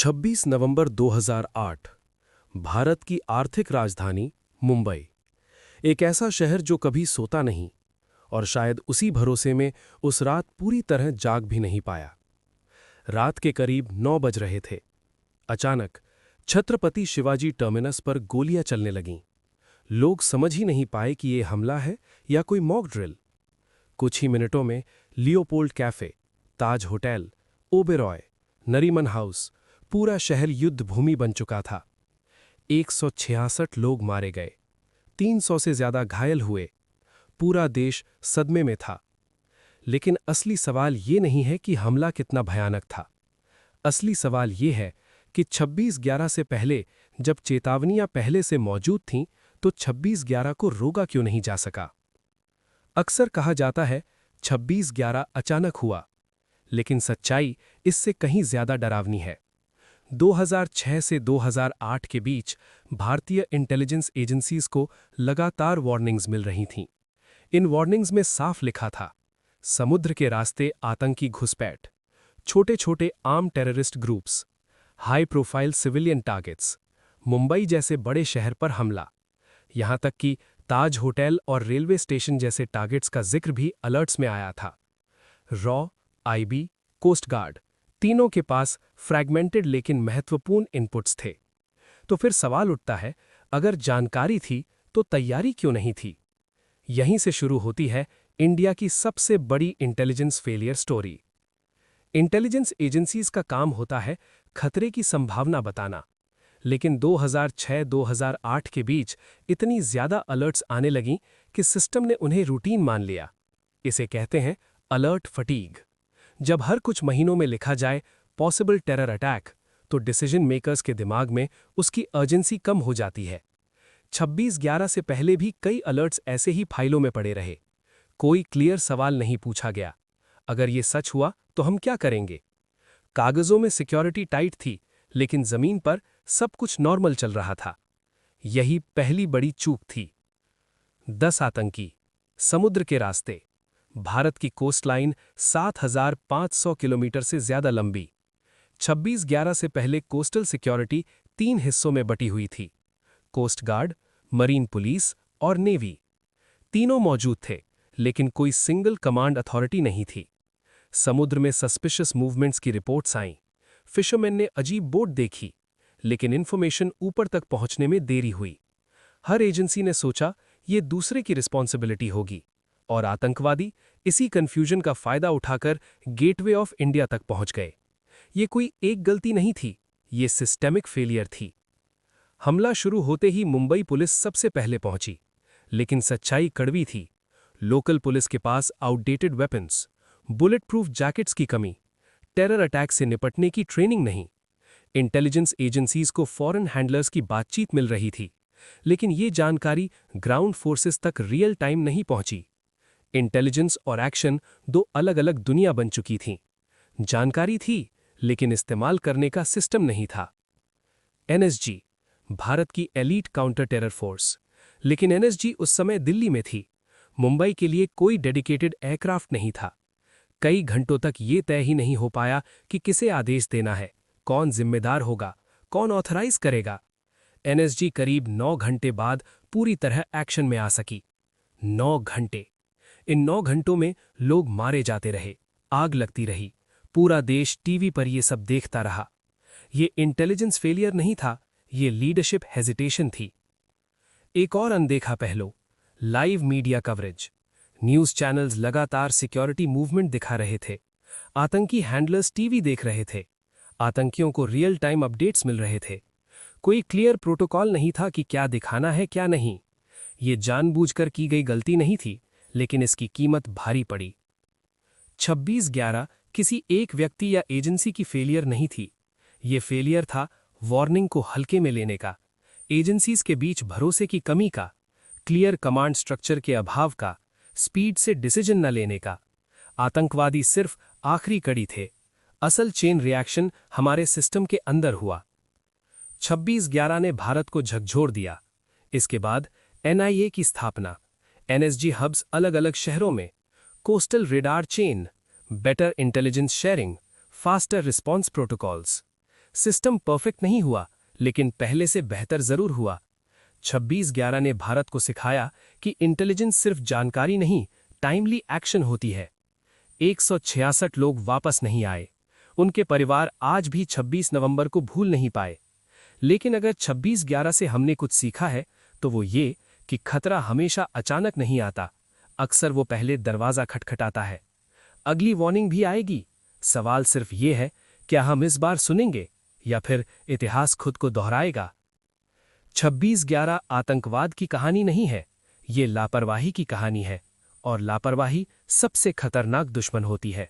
26 नवंबर 2008 भारत की आर्थिक राजधानी मुंबई। एक ऐसा शहर जो कभी सोता नहीं और शायद उसी भरोसे में उस रात पूरी तरह जाग भी नहीं पाया। रात के करीब 9 बज रहे थे। अचानक छत्रपति शिवाजी टर्मिनस पर गोलियां चलने लगीं। लोग समझ ही नहीं पाए कि ये हमला है या कोई मॉक ड्रिल। कुछ ही मिनटों में लियोपोल्ड कैफे, ताज होटल, ओबेरॉय, नरीमन हाउस, पूरा शहर युद्ध भूमि बन चुका था। 166 लोग मारे गए, 300 से ज्यादा घायल हुए। पूरा देश सदमे में था। लेकिन असली सवाल ये नहीं है कि हमला कितना भयानक था। असली सवाल ये है कि 26/11 से पहले जब चेतावनियां पहले से मौजूद थीं, तो 26/11 को रोका क्यों नहीं जा सका। अक्सर कहा जाता है 26/11 अचानक हुआ, लेकिन सच्चाई इससे कहीं ज्यादा डरावनी है। 2006 से 2008 के बीच भारतीय इंटेलिजेंस एजेंसीज को लगातार वार्निंग्स मिल रही थीं। इन वार्निंग्स में साफ लिखा था, समुद्र के रास्ते आतंकी घुसपैठ, छोटे-छोटे arm terrorist groups, high profile civilian targets, Mumbai जैसे बड़े शहर पर हमला। यहां तक कि ताज होटल और रेलवे स्टेशन जैसे टारगेट्स का जिक्र भी अलर्ट्स में आया था। रॉ, आईबी, कोस्ट गार्ड, तीनों के पास फ्रैगमेंटेड लेकिन महत्वपूर्ण इनपुट्स थे। तो फिर सवाल उठता है, अगर जानकारी थी तो तैयारी क्यों नहीं थी। यहीं से शुरू होती है इंडिया की सबसे बड़ी intelligence failure story. Intelligence agencies का काम होता है खतरे की संभावना बताना, लेकिन 2006-2008 के बीच इतनी ज्यादा अलर्ट्स आने लगीं कि सिस्टम ने उन्हें रूटीन मान लिया। इसे कहते हैं अलर्ट फटीग। जब हर कुछ महीनों में लिखा जाए पॉसिबल टेरर अटैक, तो डिसीजन मेकर्स के दिमाग में उसकी अर्जेंसी कम हो जाती है। 26/11 से पहले भी कई अलर्ट्स ऐसे ही फाइलों में पड़े रहे। कोई क्लियर सवाल नहीं पूछा गया, अगर ये सच हुआ तो हम क्या करेंगे। कागजों में सिक्योरिटी टाइट थी, लेकिन जमीन पर सब कुछ नॉर्मल चल रहा था। यही पहली बड़ी चूक थी। 10 आतंकी, समुद्र के रास्ते, भारत की कोस्टलाइन 7,500 किलोमीटर से ज्यादा लंबी। 26/11 से पहले कोस्टल सिक्योरिटी 3 हिस्सों में बटी हुई थी, कोस्ट गार्ड, मरीन पुलिस और नेवी। तीनों मौजूद थे, लेकिन कोई सिंगल कमांड अथॉरिटी नहीं थी। समुद्र में सस्पिशियस मूवमेंट्स की रिपोर्ट्स आईं। फिशरमैन ने अजीब बोट देखी, लेकिन इंफॉर्मेशन ऊपर तक पहुंचने में देरी हुई। हर एजेंसी ने सोचा ये दूसरे की रिस्पॉन्सिबिलिटी होगी, और आतंकवादी इसी कंफ्यूजन का फायदा उठाकर गेटवे ऑफ इंडिया तक पहुंच गए। ये कोई एक गलती नहीं थी, ये सिस्टेमिक फेलियर थी। हमला शुरू होते ही मुंबई पुलिस सबसे पहले पहुंची, लेकिन सच्चाई कड़वी थी। लोकल पुलिस के पास outdated weapons, bullet proof jackets की कमी, टेरर अटैक से निपटने की ट्रेनिंग नहीं। इंटेलिजेंस एजेंसीज को फॉरेन हैंडलर्स की बातचीत मिल रही थी, लेकिन ये जानकारी ग्राउंड फोर्सेस तक रियल टाइम नहीं पहुंची। इंटेलिजेंस और एक्शन दो अलग अलग दुनिया बन चुकी थीं। जानकारी थी, लेकिन इस्तेमाल करने का सिस्टम नहीं था। एनएसजी, भारत की एलीट काउंटर टेरर फोर्स, लेकिन एनएसजी उस समय दिल्ली में थी। मुंबई के लिए कोई डेडिकेटेड एयरक्राफ्ट नहीं था। कई घंटों तक ये तय ही नहीं हो पाया कि किसे आदेश देना है, कौन जिम्मेदार होगा, कौन ऑथराइज करेगा। एनएसजी करीब 9 घंटे बाद पूरी तरह एक्शन में आ सकी। 9 घंटे। इन 9 घंटों में लोग मारे जाते रहे, आग लगती रही, पूरा देश टीवी पर ये सब देखता रहा। ये इंटेलिजेंस फेलियर नहीं था, ये लीडरशिप हेजिटेशन थी। एक और अनदेखा पहलू, live media coverage. News channels लगातार सिक्योरिटी मूवमेंट दिखा रहे थे। आतंकी हैंडलर्स टीवी देख रहे थे। आतंकियों को रियल टाइम अपडेट्स मिल रहे थे। कोई क्लियर प्रोटोकॉल नहीं था कि क्या दिखाना है क्या नहीं। ये जानबूझकर की गई गलती नहीं थी, लेकिन इसकी कीमत भारी पड़ी। 26/11 किसी एक व्यक्ति या एजेंसी की फेलियर नहीं थी। ये फेलियर था वार्निंग को हल्के में लेने का, एजेंसीज के बीच भरोसे की कमी का, क्लियर कमांड स्ट्रक्चर के अभाव का, स्पीड से डिसीजन न लेने का। आतंकवादी सिर्फ आखिरी कड़ी थे, असल चेन रिएक्शन हमारे सिस्टम के अंदर हुआ। 26/11 ने भारत को झकझोर दिया। इसके बाद एनआईए की स्थापना, एनएसजी हब्स अलग अलग शहरों में, coastal radar chain, better intelligence sharing, faster response protocols. System perfect नहीं हुआ, लेकिन पहले से बेहतर जरूर हुआ। 26/11 ने भारत को सिखाया कि इंटेलिजेंस सिर्फ जानकारी नहीं, टाइमली एक्शन होती है। 166 लोग वापस नहीं आए। उनके परिवार आज भी 26 नवंबर को भूल नहीं पाए। लेकिन अगर 26/11 से हमने कुछ सीखा है, तो वो ये कि खतरा हमेशा अचानक नहीं आता, अक्सर वो पहले दरवाजा खटखटाता है। अगली वार्निंग भी आएगी। सवाल सिर्फ ये है, क्या हम इस बार सुनेंगे या फिर इतिहास खुद को दोहराएगा। 26/11 आतंकवाद की कहानी नहीं है, ये लापरवाही की कहानी है, और लापरवाही सबसे खतरनाक दुश्मन होती है।